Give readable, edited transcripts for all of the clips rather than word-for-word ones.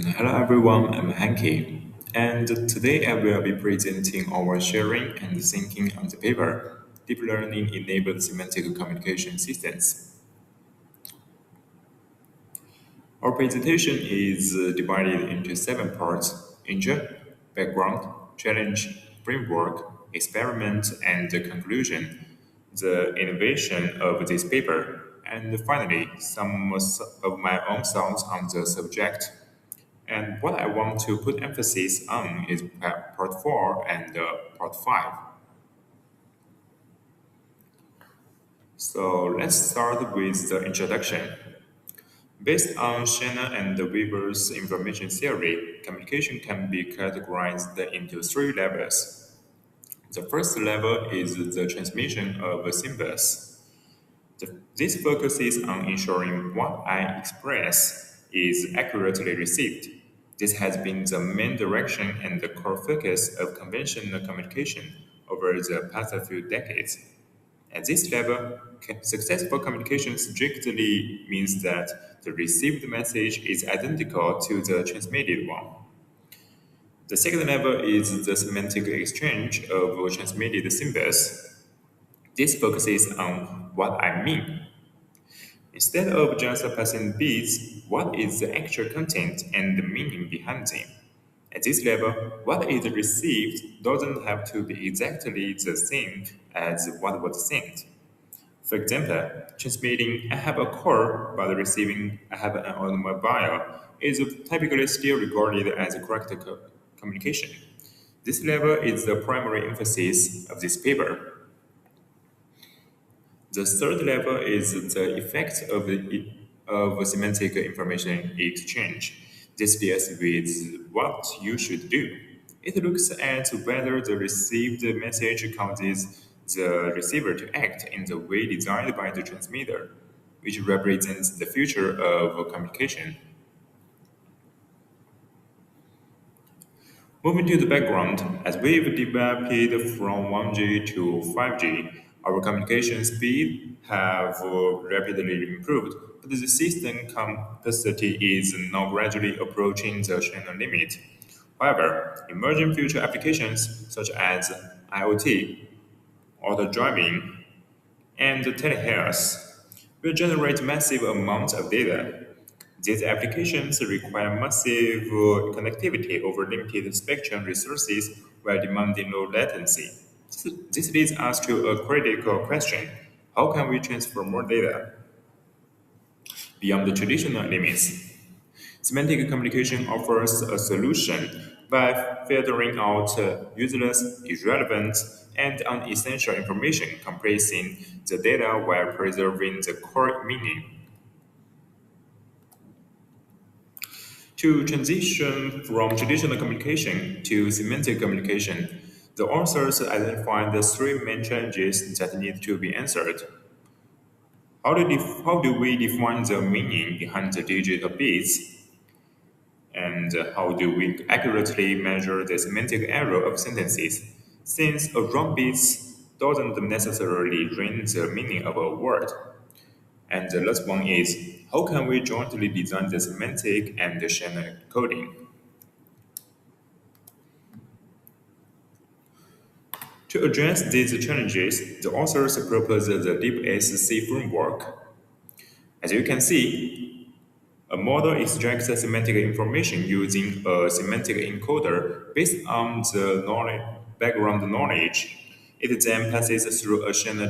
Hello everyone, I'm Hanky, and today I will be presenting our sharing and thinking on the paper, Deep Learning Enabled Semantic Communication Systems. Our presentation is divided into seven parts: intro, background, challenge, framework, experiment, and the conclusion, the innovation of this paper, and finally, some of my own thoughts on the subject. And what I want to put emphasis on is part 4 and part 5. So let's start with the introduction. Based on Shannon and Weaver's information theory, communication can be categorized into three levels. The first level is the transmission of symbols. This focuses on ensuring what I express is accurately received. This has been the main direction and the core focus of conventional communication over the past few decades. At this level, successful communication strictly means that the received message is identical to the transmitted one. The second level is the semantic exchange of transmitted symbols. This focuses on what I mean. Instead of just passing bits, what is the actual content and the meaning behind them? At this level, what is received doesn't have to be exactly the same as what was sent. For example, transmitting "I have a car" but receiving "I have an automobile" is typically still regarded as a correct communication. This level is the primary emphasis of this paper. The third level is the effect of semantic information exchange. This deals with what you should do. It looks at whether the received message causes the receiver to act in the way designed by the transmitter, which represents the future of communication. Moving to the background, as we've developed from 1G to 5G, our communication speed have rapidly improved, but the system capacity is now gradually approaching the channel limit. However, emerging future applications such as IoT, auto driving, and telehealth will generate massive amounts of data. These applications require massive connectivity over limited spectrum resources while demanding low latency. This leads us to a critical question: how can we transfer more data beyond the traditional limits? Semantic communication offers a solution by filtering out useless, irrelevant, and unessential information, compressing the data while preserving the core meaning. To transition from traditional communication to semantic communication, the authors identified the three main challenges that need to be answered. How do we define the meaning behind the digital bits? And how do we accurately measure the semantic error of sentences? Since a wrong bit doesn't necessarily ruin the meaning of a word. And the last one is, how can we jointly design the semantic and the channel coding? To address these challenges, the authors propose the DeepSC framework. As you can see, a model extracts the semantic information using a semantic encoder based on the background knowledge. It then passes through a channel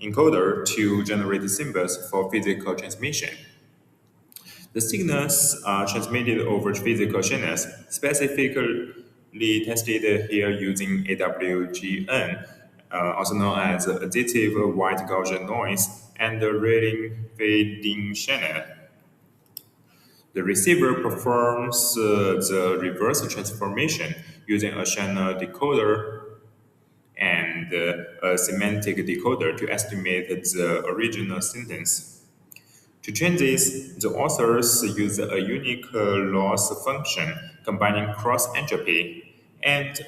encoder to generate symbols for physical transmission. The signals are transmitted over physical channels, specifically tested here using AWGN, also known as additive white Gaussian noise, and the railing fading channel. The receiver performs the reverse transformation using a channel decoder and a semantic decoder to estimate the original sentence. To train this, the authors use a unique loss function combining cross entropy and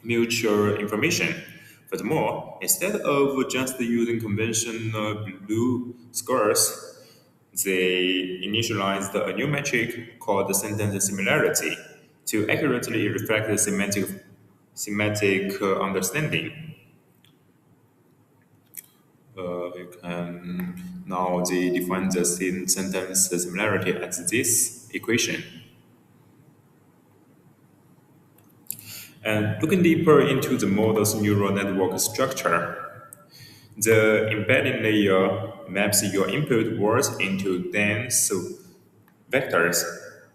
mutual information. Furthermore, instead of just using conventional blue squares, They initialized a new metric called the sentence similarity to accurately reflect the semantic understanding. You can now they define the sentence similarity as this equation. And looking deeper into the model's neural network structure, the embedding layer maps your input words into dense vectors.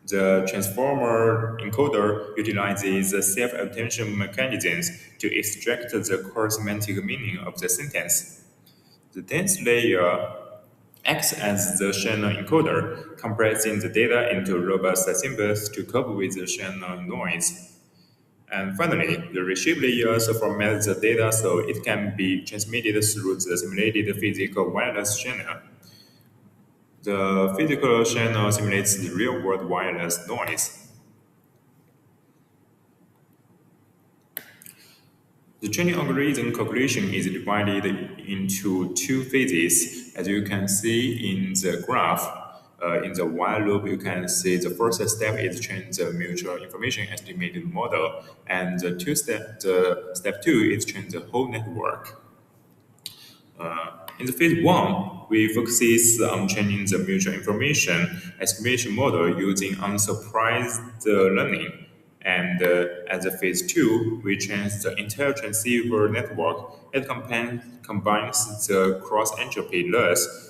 The transformer encoder utilizes self-attention mechanisms to extract the core semantic meaning of the sentence. The dense layer acts as the channel encoder, compressing the data into robust symbols to cope with the channel noise. And finally, the reshape layers format the data so it can be transmitted through the simulated physical wireless channel. The physical channel simulates the real-world wireless noise. The training algorithm calculation is divided into two phases, as you can see in the graph. In the while loop, you can see the first step is train the mutual information estimated model, and step two is train the whole network. In the phase one, we focuses on training the mutual information estimation model using unsupervised learning. And at the phase two, we train the entire transceiver network. It combines the cross-entropy loss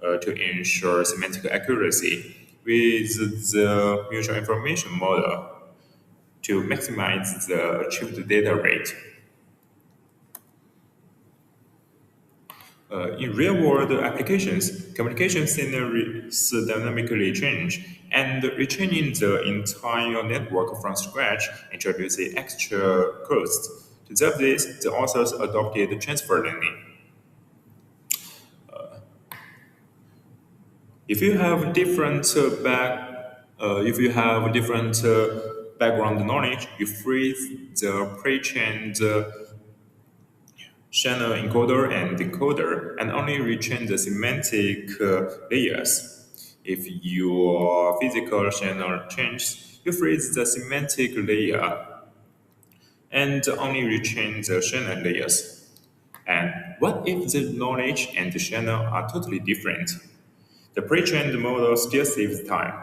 to ensure semantic accuracy with the mutual information model to maximize the achieved data rate. In real-world applications, communication scenarios dynamically change, and retraining the entire network from scratch introduces extra costs. To solve this, the authors adopted transfer learning. If you have if you have different background knowledge, you freeze the pre-trained channel encoder and decoder and only retrain the semantic layers. If your physical channel changes, you freeze the semantic layer and only retrain the channel layers. And what if the knowledge and the channel are totally different? The pre-trained model still saves time.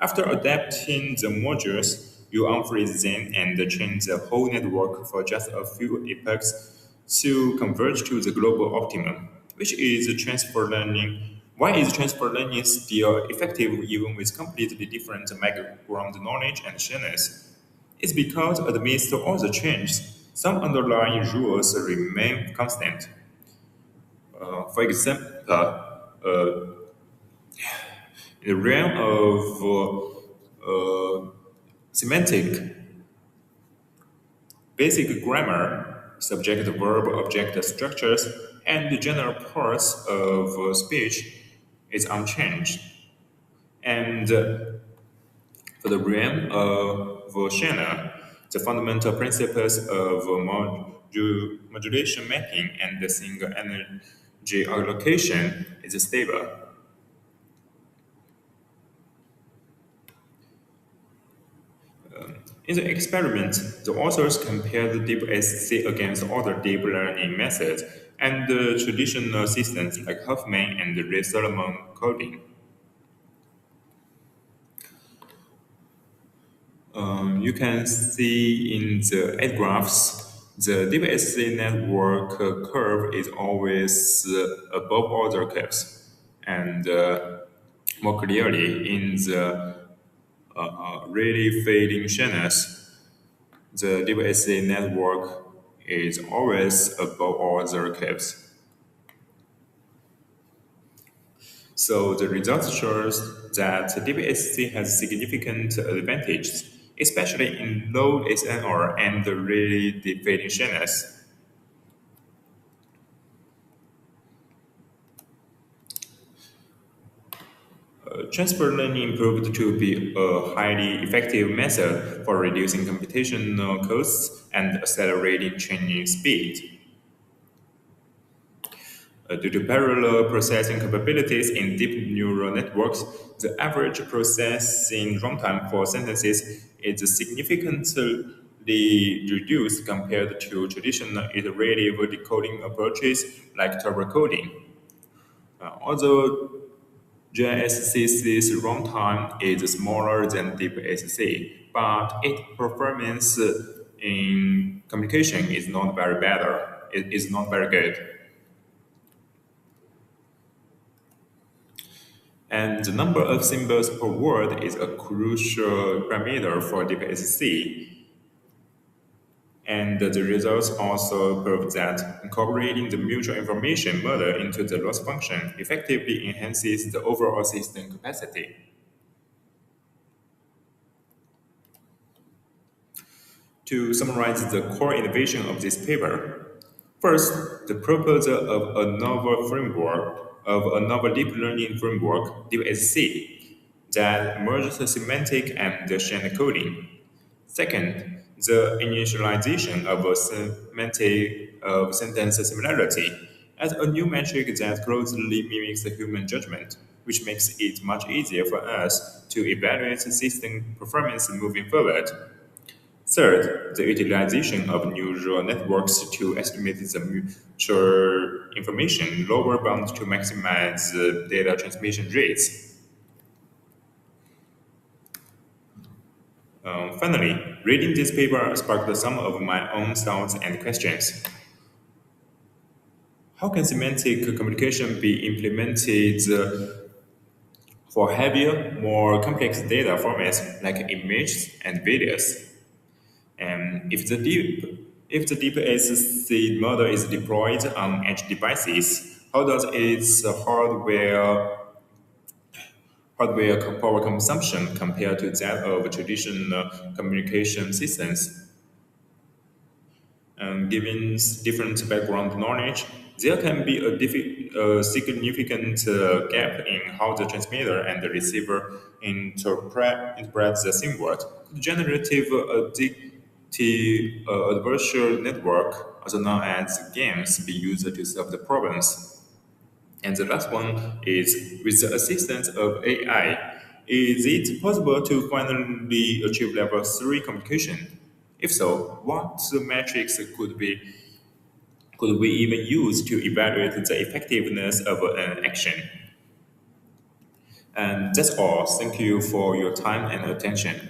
After adapting the modules, you unfreeze them and train the whole network for just a few epochs to converge to the global optimum, which is transfer learning. Why is transfer learning still effective even with completely different background knowledge and channels? It's because amidst all the changes, some underlying rules remain constant. For example, in the realm of semantic, basic grammar, subject, verb, object structures, and the general parts of speech is unchanged. And for the realm of channel, the fundamental principles of modulation mapping and the single energy allocation is stable. In the experiment, the authors compared deep SC against other deep learning methods and traditional systems like Huffman and Ray Solomon coding. You can see in the eight graphs, the deep SC network curve is always above other curves, and more clearly in the really fading channels, the DBSA network is always above all other caves. So the result shows that DBSC has significant advantages, especially in low SNR and really fading channels. Transfer learning proved to be a highly effective method for reducing computational costs and accelerating training speed. Due to parallel processing capabilities in deep neural networks, the average processing runtime for sentences is significantly reduced compared to traditional iterative decoding approaches like turbo coding. Although JSCC's runtime is smaller than DeepSC, but its performance in communication is not very better. It is not very good. And the number of symbols per word is a crucial parameter for DeepSC. And the results also prove that incorporating the mutual information model into the loss function effectively enhances the overall system capacity. To summarize the core innovation of this paper, first, the proposal of a novel deep learning framework, DeepSC, that merges the semantic and the chain coding. Second, the initialization of a semantic of sentence similarity as a new metric that closely mimics the human judgment, which makes it much easier for us to evaluate the system performance moving forward. Third, the utilization of neural networks to estimate the mutual information lower bound to maximize data transmission rates. Finally, reading this paper sparked some of my own thoughts and questions. How can semantic communication be implemented for heavier, more complex data formats like images and videos? And if the deep SC model is deployed on edge devices, how does its hardware power consumption compare to that of traditional communication systems? Given different background knowledge, there can be a significant gap in how the transmitter and the receiver interpret the same word. Could generative adversarial network, also known as games, be used to solve the problems? And the last one is with the assistance of AI, is it possible to finally achieve level 3 communication? If so, what metrics could we even use to evaluate the effectiveness of an action? And that's all. Thank you for your time and attention.